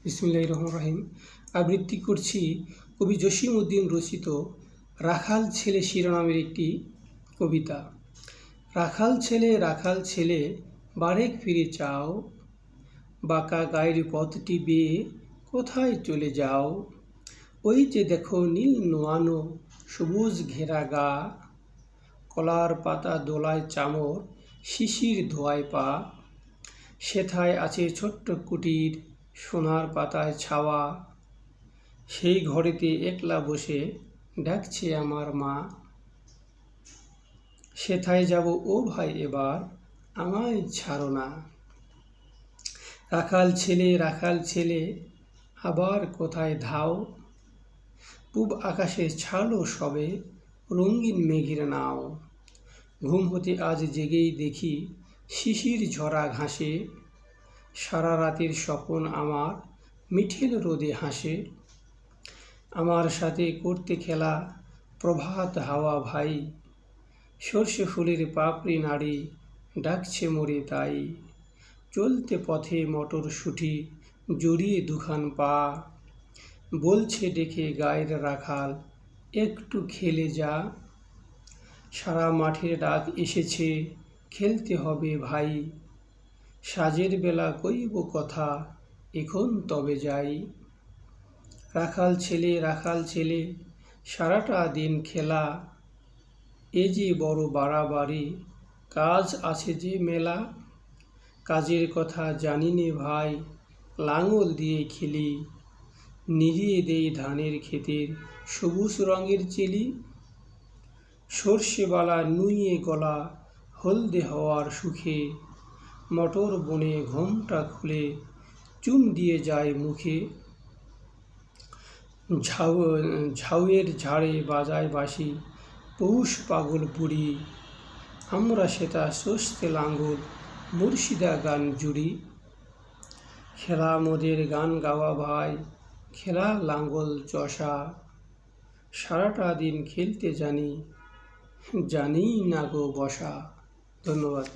বিসমিল্লাহির রহমানির রহিম। আবৃত্তি করছি কবি জসিমউদ্দিন রচিত রাখাল ছেলে শিরোনামের একটি কবিতা। রাখাল ছেলে বারেক ফিরে চাও, বাঁকা গায়ের পথটি বেয়ে কোথায় চলে যাও? ওই যে দেখো নীল নোয়ানো সবুজ ঘেরা গা, কলার পাতা দোলায় চামর, শিশির ধোয়ায় পা। সেথায় আছে ছোট্ট কুটির, সোনার পাতায় ছাওয়া। সেই ঘরেতে একলা বসে ডাকছে আমার মা। সেথায় যাব ও ভাই এবার, আমায় ছাড়ো না। রাখাল ছেলে আবার কোথায় ধাও? পূব আকাশে ছাড়লো সবে রঙিন মেঘের নাও। ঘুম হতে আজ জেগেই দেখি শিশির ঝরা ঘাসে, সারা রাতের স্বপন আমার মিঠেল রোদে হাসে। আমার সাথে করতে খেলা প্রভাত হাওয়া ভাই, সর্ষে ফুলের পাপড়ি নাড়ি ডাকছে মোরে তাই। চলতে পথে মটরশুঁটি জড়িয়ে দুখান পা, বলছে ডেকে গায়ের রাখাল একটু খেলে যা। সারা মাঠের ডাক এসেছে খেলতে হবে ভাই, সাজের বেলা কইব কথা এখন তবে যাই। রাখাল ছেলে সারাটা দিন খেলা, এ যে বড় বাড়াবাড়ি, কাজ আছে যে মেলা। কাজের কথা জানি নে ভাই, লাঙল দিয়ে খেলি, নিড়িয়ে দেই ধানের ক্ষেতের সবুজ রঙের চেলি। সর্ষে বালা নুইয়ে গলা হলদে হওয়ার সুখে, মটর বনে ঘোমটা খুলে চুন দিয়ে যায় মুখে। ঝাউয়ের ঝাড়ে বাজায় বাঁশি পৌষ পাগল বুড়ি, আমরা সেটা স্বস্তে লাঙ্গল মুর্শিদা গান জুড়ি। খেলা মোদের গান গাওয়া ভাই, খেলা লাঙ্গল চষা, সারাটা দিন খেলতে জানি না গো বসা। ধন্যবাদ।